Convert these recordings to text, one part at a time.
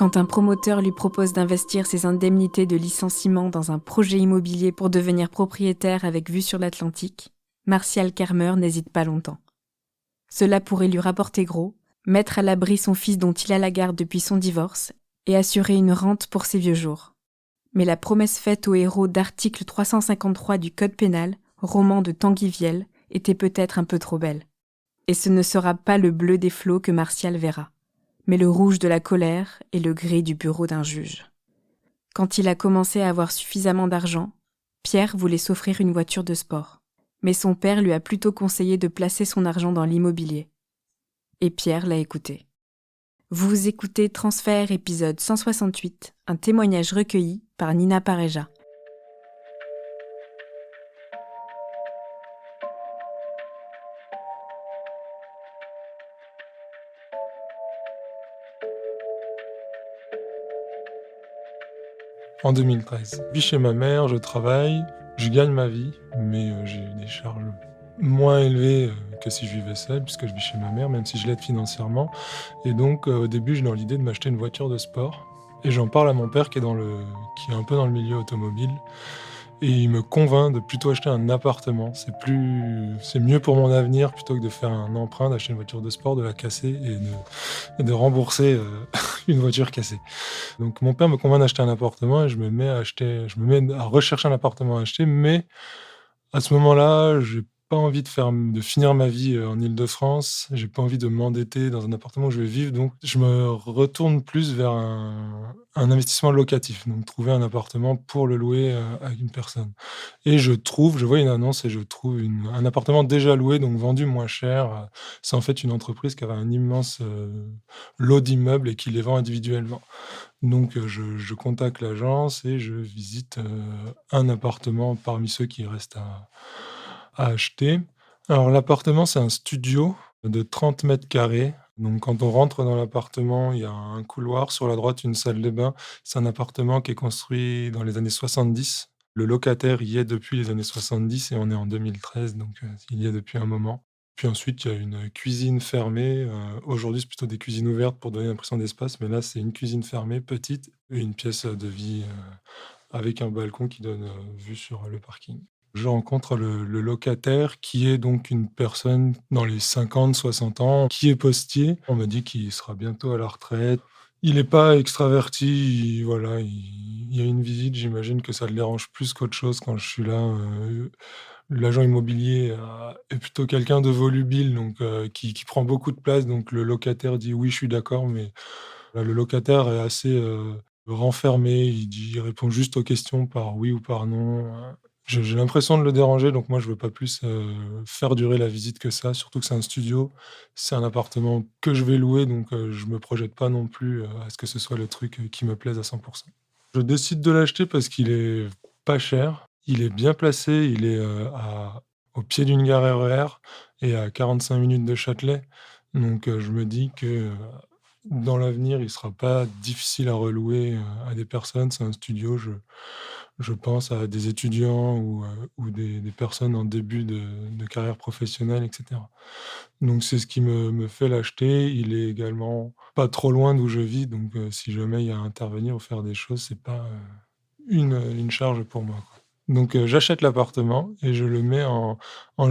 Quand un promoteur lui propose d'investir ses indemnités de licenciement dans un projet immobilier pour devenir propriétaire avec vue sur l'Atlantique, Martial Kermer n'hésite pas longtemps. Cela pourrait lui rapporter gros, mettre à l'abri son fils dont il a la garde depuis son divorce et assurer une rente pour ses vieux jours. Mais la promesse faite au héros d'article 353 du Code pénal, roman de Tanguy Viel, était peut-être un peu trop belle. Et ce ne sera pas le bleu des flots que Martial verra, mais le rouge de la colère et le gris du bureau d'un juge. Quand il a commencé à avoir suffisamment d'argent, Pierre voulait s'offrir une voiture de sport. Mais son père lui a plutôt conseillé de placer son argent dans l'immobilier. Et Pierre l'a écouté. Vous écoutez Transfert épisode 168, un témoignage recueilli par Nina Pareja. En 2013. Je vis chez ma mère, je travaille, je gagne ma vie, mais j'ai des charges moins élevées que si je vivais seul, puisque je vis chez ma mère, même si je l'aide financièrement. Et donc au début, j'ai dans l'idée de m'acheter une voiture de sport. Et j'en parle à mon père qui est un peu dans le milieu automobile. Et il me convainc de plutôt acheter un appartement. C'est mieux pour mon avenir plutôt que de faire un emprunt, d'acheter une voiture de sport, de la casser et de rembourser une voiture cassée. Donc mon père me convainc d'acheter un appartement et je me mets à rechercher un appartement à acheter, mais à ce moment-là, j'ai pas envie de finir ma vie, en Île-de-France. J'ai pas envie de m'endetter dans un appartement où je vais vivre, donc je me retourne plus vers un investissement locatif, donc trouver un appartement pour le louer, à une personne. Et je vois une annonce et je trouve un appartement déjà loué, donc vendu moins cher. C'est en fait une entreprise qui avait un immense, lot d'immeubles et qui les vend individuellement. Donc je contacte l'agence et je visite, un appartement parmi ceux qui restent à acheter. Alors l'appartement, c'est un studio de 30 mètres carrés. Donc quand on rentre dans l'appartement, il y a un couloir, sur la droite, une salle de bain. C'est un appartement qui est construit dans les années 70. Le locataire y est depuis les années 70 et on est en 2013, donc il y est depuis un moment. Puis ensuite, il y a une cuisine fermée. Aujourd'hui, c'est plutôt des cuisines ouvertes pour donner l'impression d'espace, mais là, c'est une cuisine fermée, petite, et une pièce de vie avec un balcon qui donne vue sur le parking. Je rencontre le locataire qui est donc une personne dans les 50-60 ans, qui est postier. On me dit qu'il sera bientôt à la retraite. Il n'est pas extraverti, voilà, il y a une visite, j'imagine que ça le dérange plus qu'autre chose quand je suis là. L'agent immobilier est plutôt quelqu'un de volubile, donc qui prend beaucoup de place, donc le locataire dit: «Oui, je suis d'accord», mais le locataire est assez, renfermé, il répond juste aux questions par oui ou par non. J'ai l'impression de le déranger, donc moi je veux pas plus, faire durer la visite que ça, surtout que c'est un studio. C'est un appartement que je vais louer, donc je me projette pas non plus, à ce que ce soit le truc, qui me plaise à 100. Je décide de l'acheter parce qu'il est pas cher, il est bien placé, il est, au pied d'une gare RER et à 45 minutes de Châtelet. Donc je me dis que, dans l'avenir, il sera pas difficile à relouer, à des personnes. C'est un studio, je pense à des étudiants ou des personnes en début de carrière professionnelle et cetera. Donc c'est ce qui me fait l'acheter. Il est également pas trop loin d'où je vis, donc si jamais il y a à intervenir ou faire des choses, c'est pas, une charge pour moi, quoi. Donc j'achète l'appartement et je le mets en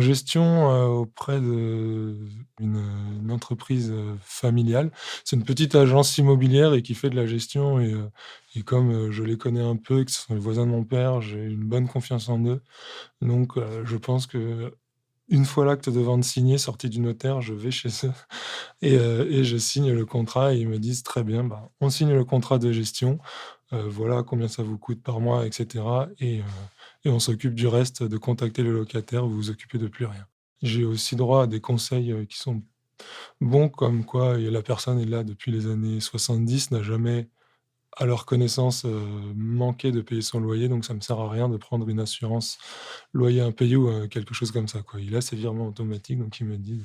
gestion, auprès une entreprise, familiale. C'est une petite agence immobilière et qui fait de la gestion et comme, je les connais un peu et que ce sont les voisins de mon père, j'ai une bonne confiance en eux. Donc je pense qu'une fois l'acte de vente signé, sorti du notaire, je vais chez eux et je signe le contrat et ils me disent: «Très bien, bah, on signe le contrat de gestion, voilà combien ça vous coûte par mois et cetera et on s'occupe du reste, de contacter le locataire, vous vous occupez de plus rien». J'ai aussi droit à des conseils, qui sont bons, comme quoi la personne est là depuis les années 70, n'a jamais, à leur connaissance, manqué de payer son loyer, donc ça me sert à rien de prendre une assurance loyer impayé ou quelque chose comme ça, quoi. Il a ses virements automatiques, donc ils me disent: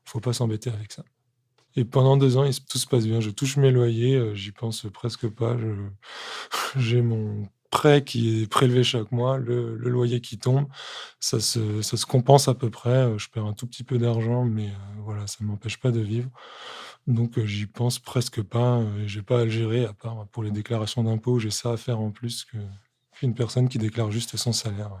«Faut pas s'embêter avec ça». Et pendant 2 ans, tout se passe bien. Je touche mes loyers, j'y pense presque pas. J'ai mon prêt qui est prélevé chaque mois, le loyer qui tombe, ça se compense à peu près, je perds un tout petit peu d'argent mais voilà, ça ne m'empêche pas de vivre. Donc j'y pense presque pas, j'ai pas à le gérer à part pour les déclarations d'impôts, j'ai ça à faire en plus qu'une personne qui déclare juste son salaire.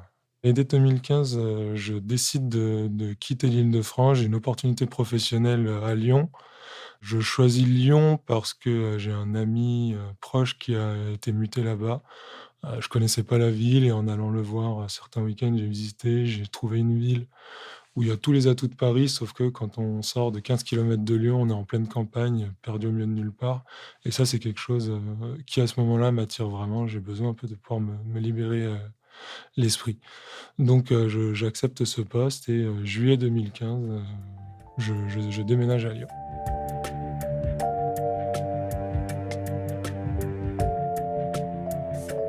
Et dès 2015, je décide de quitter l'Île-de-France. J'ai une opportunité professionnelle, à Lyon. Je choisis Lyon parce que, j'ai un ami, proche qui a été muté là-bas. Je connaissais pas la ville et en allant le voir, certains week-ends, j'ai visité, j'ai trouvé une ville où il y a tous les atouts de Paris, sauf que quand on sort de 15 kilomètres de Lyon, on est en pleine campagne, perdu au milieu de nulle part et ça, c'est quelque chose, qui à ce moment-là m'attire vraiment. J'ai besoin un peu de pouvoir me libérer, l'esprit. Donc je j'accepte ce poste et juillet 2015, je déménage à Lyon.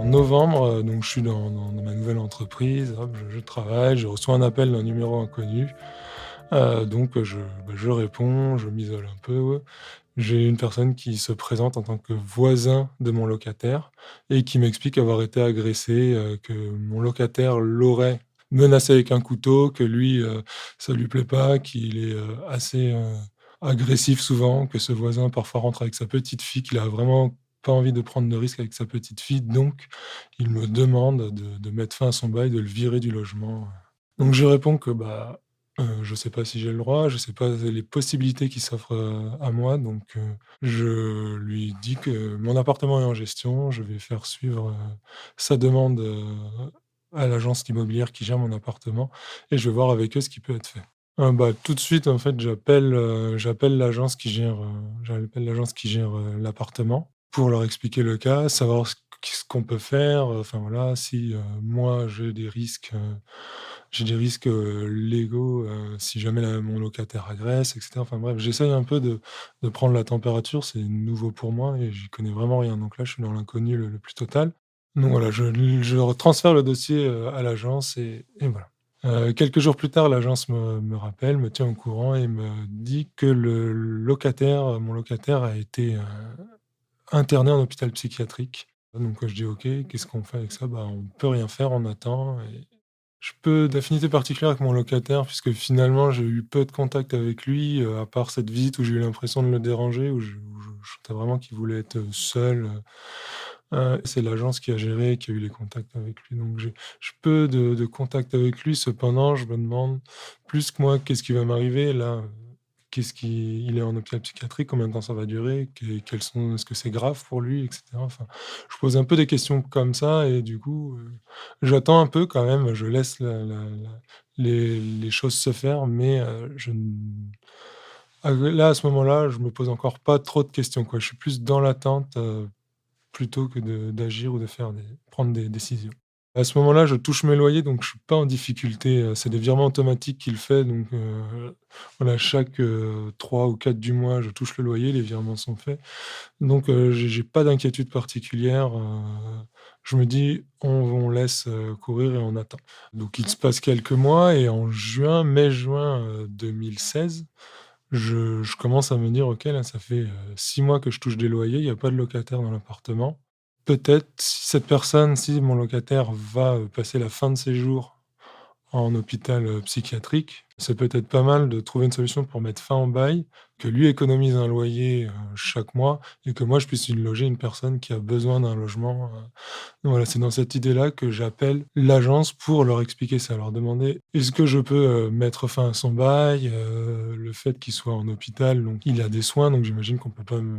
En novembre, donc je suis dans ma nouvelle entreprise, hop, je travaille, je reçois un appel d'un numéro inconnu, donc je réponds, je m'isole un peu. J'ai une personne qui se présente en tant que voisin de mon locataire et qui m'explique avoir été agressé, que mon locataire l'aurait menacé avec un couteau, que lui, ça lui plaît pas, qu'il est, assez, agressif souvent, que ce voisin parfois rentre avec sa petite fille, qu'il a vraiment pas envie de prendre de risques avec sa petite fille, donc il me demande de mettre fin à son bail, de le virer du logement. Donc je réponds que, bah, je sais pas si j'ai le droit, je sais pas les possibilités qui s'offrent, à moi, donc je lui dis que mon appartement est en gestion, je vais faire suivre, sa demande, à l'agence immobilière qui gère mon appartement et je vais voir avec eux ce qui peut être fait. Bah, tout de suite, en fait, j'appelle l'agence qui gère, l'appartement pour leur expliquer le cas, savoir ce qu'on peut faire, enfin voilà, si, moi j'ai des risques, légaux, si jamais mon locataire agresse et cetera. Enfin bref, j'essaye un peu de prendre la température, c'est nouveau pour moi et j'y connais vraiment rien. Donc là, je suis dans l'inconnu le plus total. Donc voilà, je transfère le dossier, à l'agence et voilà. Quelques jours plus tard, l'agence me rappelle, me tient au courant et me dit que mon locataire a été, interné en hôpital psychiatrique. Donc, je dis: «OK, qu'est-ce qu'on fait avec ça?» «Bah, on peut rien faire, on attend» et je peu d'affinité particulière avec mon locataire puisque finalement j'ai eu peu de contact avec lui, à part cette visite où j'ai eu l'impression de le déranger, où je sentais vraiment qu'il voulait être, seul, c'est l'agence qui a géré, qui a eu les contacts avec lui, donc j'ai peu de contact avec lui. Cependant, je me demande plus que moi, qu'est-ce qui va m'arriver là? Il est en hôpital psychiatrique, combien de temps ça va durer? Quels sont est-ce que c'est grave pour lui et cetera? Enfin, je pose un peu des questions comme ça et du coup, j'attends un peu quand même, je laisse les choses se faire, mais je n là, à ce moment-là, je me pose encore pas trop de questions, quoi. Je suis plus dans l'attente, plutôt que d'agir ou de prendre des décisions. À ce moment-là, je touche mes loyers, donc je suis pas en difficulté, c'est des virements automatiques qu'il fait, donc voilà, chaque, 3 ou 4 du mois, je touche le loyer, les virements sont faits. Donc j'ai pas d'inquiétude particulière, je me dis: «On laisse, courir et on attend». Donc il se passe quelques mois et en mai-juin, 2016, je commence à me dire: «OK, là, ça fait, 6 mois que je touche des loyers, il y a pas de locataire dans l'appartement. Peut-être si mon locataire va, passer la fin de ses jours en hôpital, psychiatrique, c'est peut-être pas mal de trouver une solution pour mettre fin au bail, que lui économise un loyer, chaque mois et que moi je puisse y loger une personne qui a besoin d'un logement, donc voilà, c'est dans cette idée-là que j'appelle l'agence pour leur expliquer ça, leur demander: «Est-ce que je peux, mettre fin à son bail?» Le fait qu'il soit en hôpital, donc il a des soins, donc j'imagine qu'on peut pas me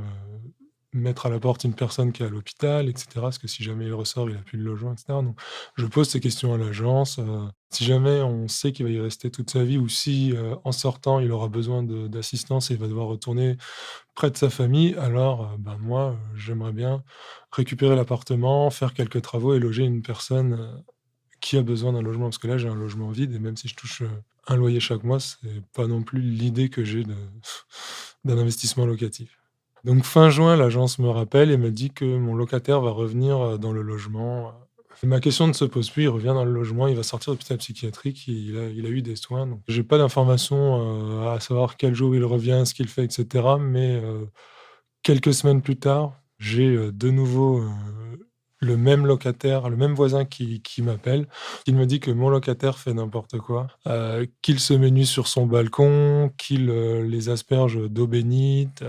mettre à la porte une personne qui est à l'hôpital et cetera, parce que si jamais il ressort, il a plus de logement et cetera, donc je pose ces questions à l'agence, si jamais on sait qu'il va y rester toute sa vie ou si, en sortant, il aura besoin d'assistance et il va devoir retourner près de sa famille, alors, ben, moi, j'aimerais bien récupérer l'appartement, faire quelques travaux et loger une personne, qui a besoin d'un logement. Parce que là, j'ai un logement vide et même si je touche, un loyer chaque mois, c'est pas non plus l'idée que j'ai de d'un investissement locatif. Donc fin juin, l'agence me rappelle et me dit que mon locataire va revenir, dans le logement. Ma question ne se pose plus, il revient dans le logement, il va sortir de l'hôpital psychiatrique, il a eu des soins, donc j'ai pas d'informations, à savoir quel jour il revient, ce qu'il fait et cetera, mais quelques semaines plus tard, j'ai, de nouveau, le même locataire, le même voisin qui m'appelle. Il me dit que mon locataire fait n'importe quoi, qu'il se met nu sur son balcon, qu'il, les asperge d'eau bénite,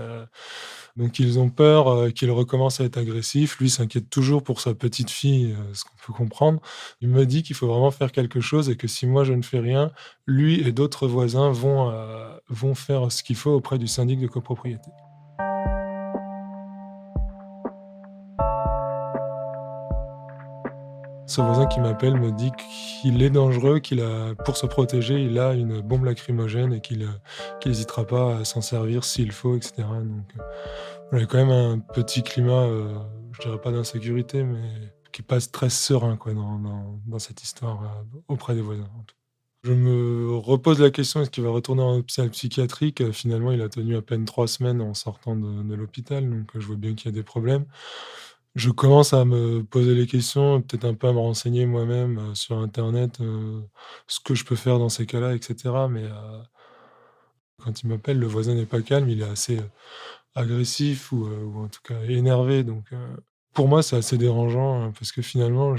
donc ils ont peur, qu'il recommence à être agressif. Lui s'inquiète toujours pour sa petite fille, ce qu'on peut comprendre. Il me dit qu'il faut vraiment faire quelque chose et que si moi je ne fais rien, lui et d'autres voisins vont faire ce qu'il faut auprès du syndic de copropriété. Ce voisin qui m'appelle me dit qu'il est dangereux, qu'il a pour se protéger, il a une bombe lacrymogène et qu'il hésitera pas à s'en servir s'il faut et cetera, donc il y a quand même un petit climat, je dirais pas d'insécurité, mais qui est pas très serein quoi dans cette histoire, auprès des voisins, en tout cas. Je me repose la question, est-ce qu'il va retourner en hôpital psychiatrique? Finalement, il a tenu à peine 3 semaines en sortant de l'hôpital, donc je vois bien qu'il y a des problèmes. Je commence à me poser les questions, peut-être un peu à me renseigner moi-même, sur internet, ce que je peux faire dans ces cas-là et cetera, mais quand il m'appelle, le voisin n'est pas calme, il est assez, agressif ou en tout cas énervé, donc pour moi, c'est assez dérangeant, parce que finalement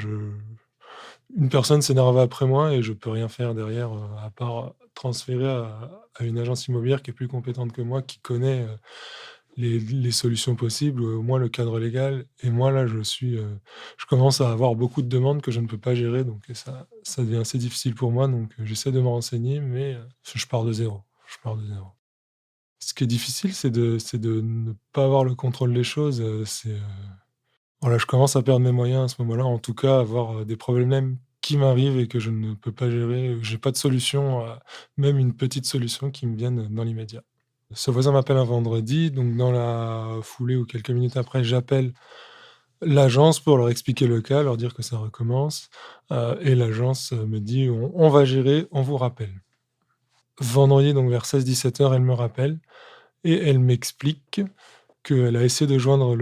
une personne s'énerve après moi et je peux rien faire derrière, à part transférer à une agence immobilière qui est plus compétente que moi, qui connaît, les solutions possibles, au moins le cadre légal et moi là, je commence à avoir beaucoup de demandes que je ne peux pas gérer, donc ça devient assez difficile pour moi, donc j'essaie de me renseigner mais je pars de zéro, je pars de zéro. Ce qui est difficile, c'est de ne pas avoir le contrôle des choses, voilà, je commence à perdre mes moyens à ce moment-là, en tout cas, avoir, des problèmes qui m'arrivent et que je ne peux pas gérer, j'ai pas de solution, même une petite solution qui me vienne dans l'immédiat. Ce voisin m'appelle un vendredi, donc dans la foulée ou quelques minutes après, j'appelle l'agence pour leur expliquer le cas, leur dire que ça recommence, et l'agence, me dit: «On va gérer, on vous rappelle». Vendredi, donc vers 16-17 heures, elle me rappelle et elle m'explique qu'elle a essayé de joindre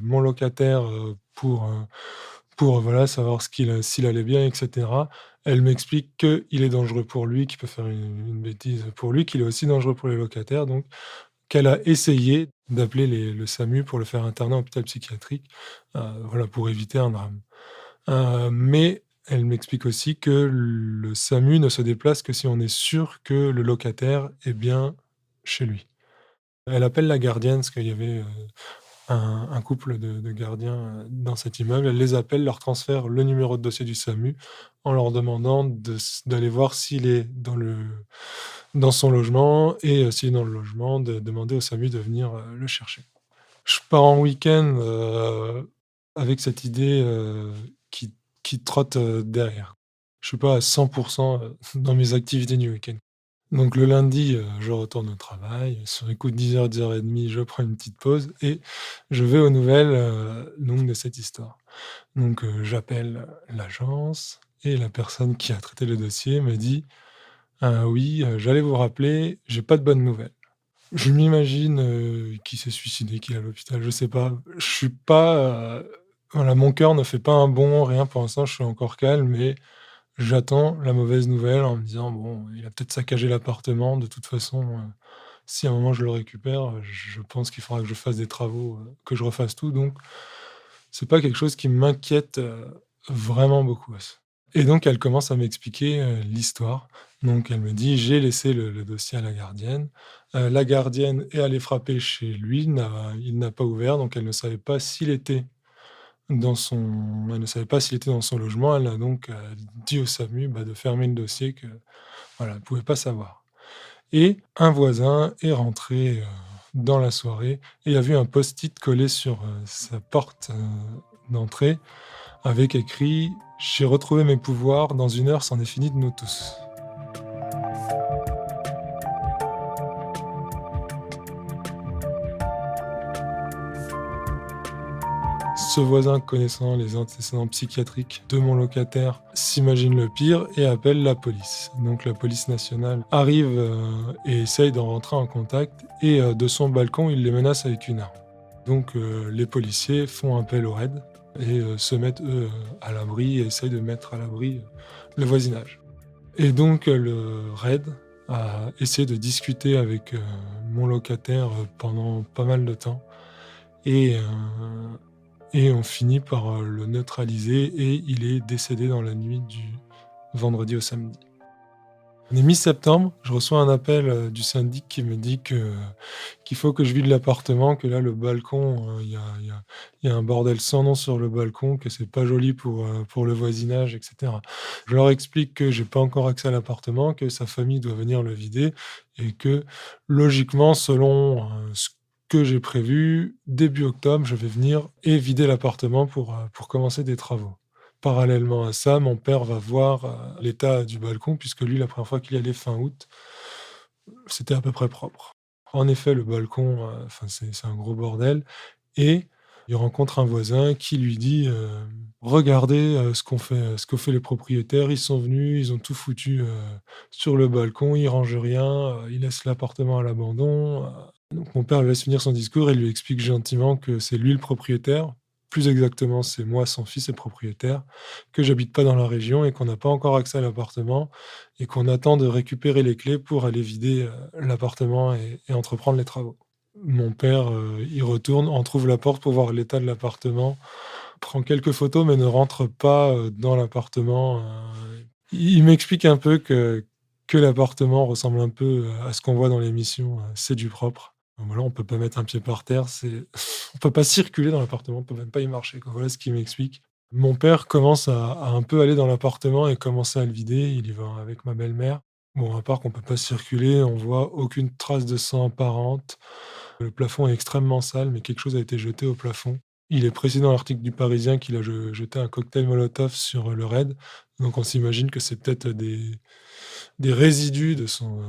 mon locataire, pour, voilà, savoir s'il allait bien et cetera. Elle m'explique qu'il est dangereux pour lui, qu'il peut faire une bêtise pour lui, qu'il est aussi dangereux pour les locataires, donc qu'elle a essayé d'appeler le SAMU pour le faire interner en hôpital psychiatrique, voilà, pour éviter un drame. Mais elle m'explique aussi que le SAMU ne se déplace que si on est sûr que le locataire est bien chez lui. Elle appelle la gardienne parce qu'il y avait, un couple de gardiens, dans cet immeuble. Elle les appelle, leur transfère le numéro de dossier du SAMU en leur demandant d'aller voir s'il est dans son logement et s'il est dans le logement, de demander au SAMU de venir, le chercher. Je pars en week-end, avec cette idée, qui qui trotte, derrière. Je suis pas à 100 dans mes activités du week-end. Donc le lundi, je retourne au travail. Sur les coups de 10:00, 10:30, je prends une petite pause et je vais aux nouvelles, donc de cette histoire. Donc j'appelle l'agence et la personne qui a traité le dossier me dit: oui, j'allais vous rappeler, j'ai pas de bonnes nouvelles». Je m'imagine, qu'il s'est suicidé, qu'il est à l'hôpital, je sais pas. Je suis pas, voilà, mon cœur ne fait pas un bond, rien pour l'instant, je suis encore calme, mais j'attends la mauvaise nouvelle en me disant: «Bon, il a peut-être saccagé l'appartement, de toute façon, si à un moment je le récupère, je pense qu'il faudra que je fasse des travaux, que je refasse tout», donc c'est pas quelque chose qui m'inquiète, vraiment beaucoup. Et donc elle commence à m'expliquer, l'histoire. Donc elle me dit: «J'ai laissé le dossier à la gardienne est allée frapper chez lui, il n'a pas ouvert, donc elle ne savait pas s'il était dans son logement. Elle a donc, dit au SAMU, bah, de fermer le dossier, que voilà, elle pouvait pas savoir. Et un voisin est rentré, dans la soirée et a vu un post-it collé sur, sa porte, d'entrée avec écrit: «J'ai retrouvé mes pouvoirs, dans 1 heure, c'en est fini de nous tous». Ce voisin, connaissant les antécédents psychiatriques de mon locataire, s'imagine le pire et appelle la police. Donc la police nationale arrive, et essaye d'en rentrer en contact et de son balcon, il les menace avec une arme. Donc les policiers font appel au RAID et se mettent eux, à l'abri et essayent de mettre à l'abri, le voisinage. Et donc le RAID a essayé de discuter avec, mon locataire, pendant pas mal de temps et et on finit par, le neutraliser et il est décédé dans la nuit du vendredi au samedi. On est mi-septembre, je reçois un appel, du syndic qui me dit qu'il faut que je vide l'appartement, que là le balcon, il y a un bordel sans nom sur le balcon, que c'est pas joli pour le voisinage et cetera. Je leur explique que j'ai pas encore accès à l'appartement, que sa famille doit venir le vider et que logiquement, selon, ce que j'ai prévu, début octobre, je vais venir et vider l'appartement pour commencer des travaux. Parallèlement à ça, mon père va voir, l'état du balcon puisque lui, la première fois qu'il y allait fin août, c'était à peu près propre. En effet, le balcon, enfin, c'est un gros bordel et il rencontre un voisin qui lui dit, «Regardez, ce qu'ont fait les propriétaires. Ils sont venus, ils ont tout foutu, sur le balcon, ils rangent rien, ils laissent l'appartement à l'abandon». Donc mon père lui laisse finir son discours et lui explique gentiment que c'est lui le propriétaire. Plus exactement, c'est moi, son fils et propriétaire, que j'habite pas dans la région et qu'on n'a pas encore accès à l'appartement et qu'on attend de récupérer les clés pour aller vider, l'appartement et entreprendre les travaux. Mon père, y retourne, en trouve la porte pour voir l'état de l'appartement, prend quelques photos mais ne rentre pas, dans l'appartement, il m'explique un peu que l'appartement ressemble un peu, à ce qu'on voit dans l'émission, C'est du propre. Voilà, on peut pas mettre un pied par terre, on peut pas circuler dans l'appartement, on peut même pas y marcher, quoi. Voilà ce qu'il m'explique. Mon père commence à un peu aller dans l'appartement et commencer à le vider. Il y va avec ma belle-mère. Bon, à part qu'on peut pas circuler, on voit aucune trace de sang apparente. Le plafond est extrêmement sale, mais quelque chose a été jeté au plafond. Il est précisé dans l'article du Parisien qu'il a jeté un cocktail Molotov sur, le raid, donc on s'imagine que c'est peut-être des résidus de son,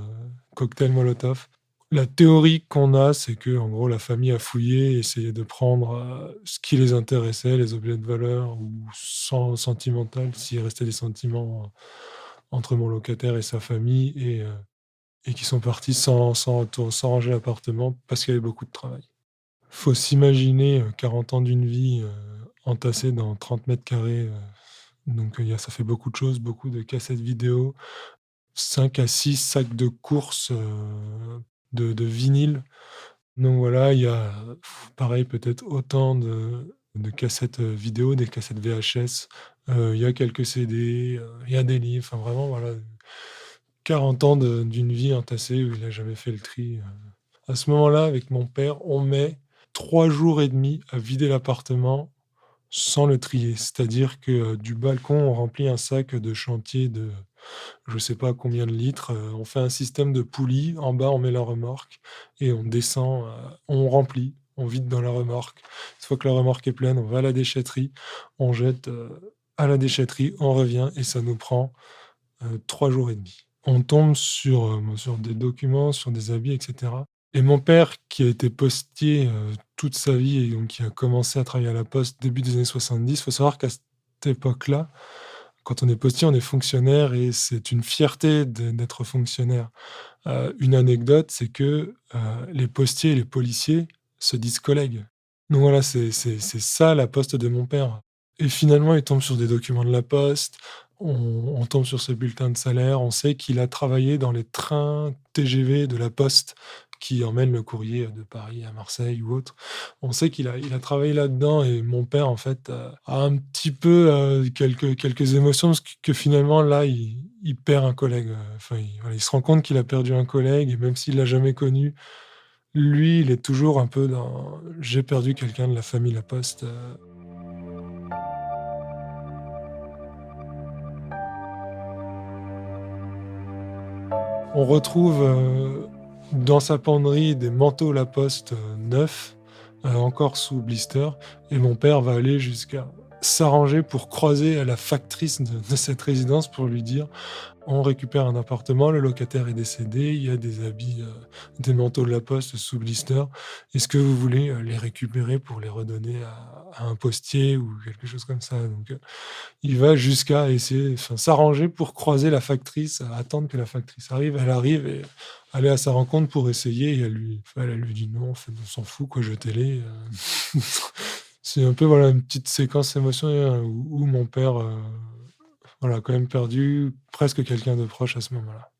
cocktail Molotov. La théorie qu'on a, c'est que en gros, la famille a fouillé, essayé de prendre, ce qui les intéressait, les objets de valeur ou sentimental, s'il restait des sentiments, entre mon locataire et sa famille et qui sont partis sans ranger l'appartement parce qu'il y avait beaucoup de travail. Faut s'imaginer, 40 ans d'une vie, entassés dans 30 carrés, donc il y a ça fait beaucoup de choses, beaucoup de cassettes vidéo, 5 à 6 sacs de courses, de vinyles. Donc voilà, il y a pareil peut-être autant de cassettes, vidéo, des cassettes VHS, il y a quelques CD, il y a des livres, enfin vraiment voilà, 40 ans d'une vie entassée où il a jamais fait le tri. À ce moment-là, avec mon père, on met 3 jours et demi à vider l'appartement sans le trier. C'est-à-dire que, du balcon, on remplit un sac de chantier de je sais pas combien de litres, on fait un système de poulies. En bas, on met la remorque et on descend, on remplit, on vide dans la remorque. Une fois que la remorque est pleine, on va à la déchetterie, on jette, à la déchetterie, on revient et ça nous prend, 3 jours et demi. On tombe sur des documents, sur des habits et cetera et mon père qui a été postier, toute sa vie et donc qui a commencé à travailler à la poste début des années 70, faut savoir qu'à cette époque-là, quand on est postier, on est fonctionnaire et c'est une fierté d'être fonctionnaire. Une anecdote, c'est que, les postiers et les policiers se disent collègues. Donc voilà, c'est ça la poste de mon père et finalement, il tombe sur des documents de la poste, on tombe sur ce bulletin de salaire, on sait qu'il a travaillé dans les trains TGV de la poste qui emmènent le courrier, de Paris à Marseille ou autre. On sait qu'il a travaillé là-dedans et mon père, en fait, a un petit peu, quelques émotions parce que finalement, là, il perd un collègue, enfin, voilà, il se rend compte qu'il a perdu un collègue et même s'il l'a jamais connu, lui, il est toujours un peu dans: «J'ai perdu quelqu'un de la famille Laposte», On retrouve, dans sa penderie des manteaux Laposte, neufs, encore sous blister et mon père va aller jusqu'à s'arranger pour croiser la factrice de cette résidence pour lui dire: «On récupère un appartement, le locataire est décédé, il y a des habits, des manteaux de la poste sous blister. Est-ce que vous voulez, les récupérer pour les redonner à un postier?» ou quelque chose comme ça. Donc, il va jusqu'à essayer enfin, s'arranger pour croiser la factrice, attendre que la factrice arrive. Elle arrive et aller à sa rencontre pour essayer et elle lui dit: «Non, en fait, on s'en fout quoi, jetez-les», C'est un peu, voilà, une petite séquence émotionnelle, où mon père, voilà, a quand même perdu presque quelqu'un de proche à ce moment-là.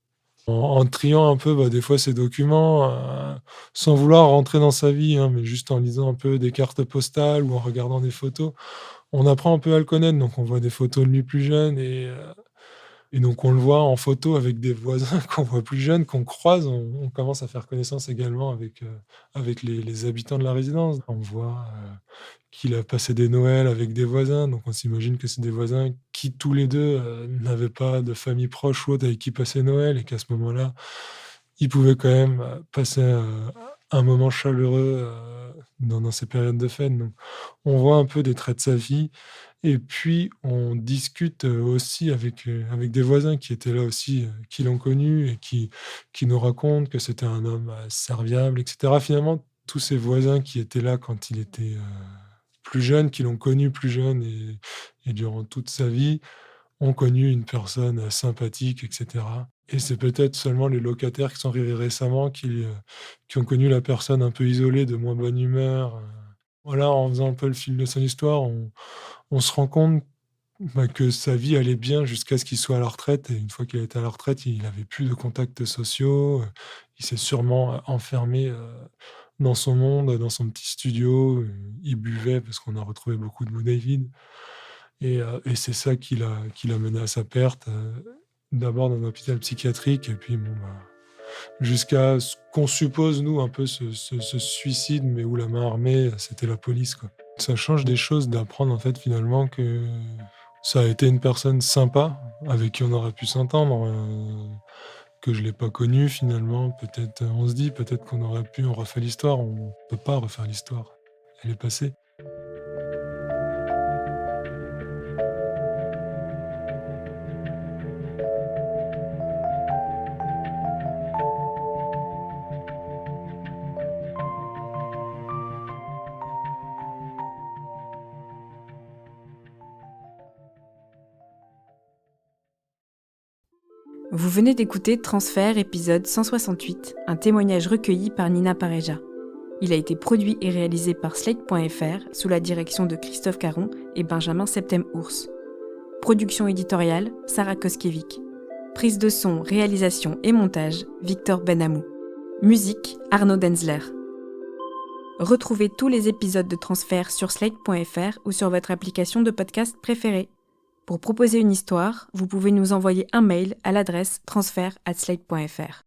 en triant un peu, des fois ses documents, sans vouloir rentrer dans sa vie, hein, mais juste en lisant un peu des cartes postales ou en regardant des photos. On apprend un peu à le connaître, donc on voit des photos de lui plus jeune et donc on le voit en photo avec des voisins qu'on voit plus jeunes, qu'on croise. On commence à faire connaissance également avec les habitants de la résidence. On voit, qu'il a passé des Noëls avec des voisins, donc on s'imagine que c'est des voisins qui tous les 2 n'avaient pas de famille proche ou autre avec qui passer Noël et qu'à ce moment-là, ils pouvaient quand même, passer, un moment chaleureux, dans ces périodes de fête. Donc on voit un peu des traits de sa vie et puis on discute, aussi avec des voisins qui étaient là aussi, qui l'ont connu et qui nous racontent que c'était un homme, serviable et cetera. Finalement, tous ces voisins qui étaient là quand il était, plus jeune, qui l'ont connu plus jeune et durant toute sa vie, ont connu une personne, sympathique et cetera et c'est peut-être seulement les locataires qui sont arrivés récemment qui ont connu la personne un peu isolée, de moins bonne humeur, voilà, en faisant un peu le fil de son histoire, on se rend compte, que sa vie allait bien jusqu'à ce qu'il soit à la retraite et une fois qu'il était à la retraite, il avait plus de contacts sociaux, il s'est sûrement, enfermé, dans son monde, dans son petit studio, il buvait parce qu'on a retrouvé beaucoup de bouteilles vides et c'est ça qui l'a mené à sa perte, d'abord dans un hôpital psychiatrique et puis jusqu'à ce qu'on suppose nous un peu ce suicide, mais où la main armée, c'était la police, quoi. Ça change des choses d'apprendre en fait finalement que ça a été une personne sympa, avec qui on aurait pu s'entendre, que je l'ai pas connu finalement. Peut-être, on se dit peut-être qu'on aurait pu on refait l'histoire, on peut pas refaire l'histoire. Elle est passée. Vous venez d'écouter Transfert, épisode 168, un témoignage recueilli par Nina Pareja. Il a été produit et réalisé par Slate.fr sous la direction de Christophe Caron et Benjamin Septem-Ours. Production éditoriale, Sarah Koskiewicz. Prise de son, réalisation et montage, Victor Benamou. Musique, Arnaud Denzler. Retrouvez tous les épisodes de Transfert sur Slate.fr ou sur votre application de podcast préférée. Pour proposer une histoire, vous pouvez nous envoyer un mail à l'adresse transfert@slate.fr.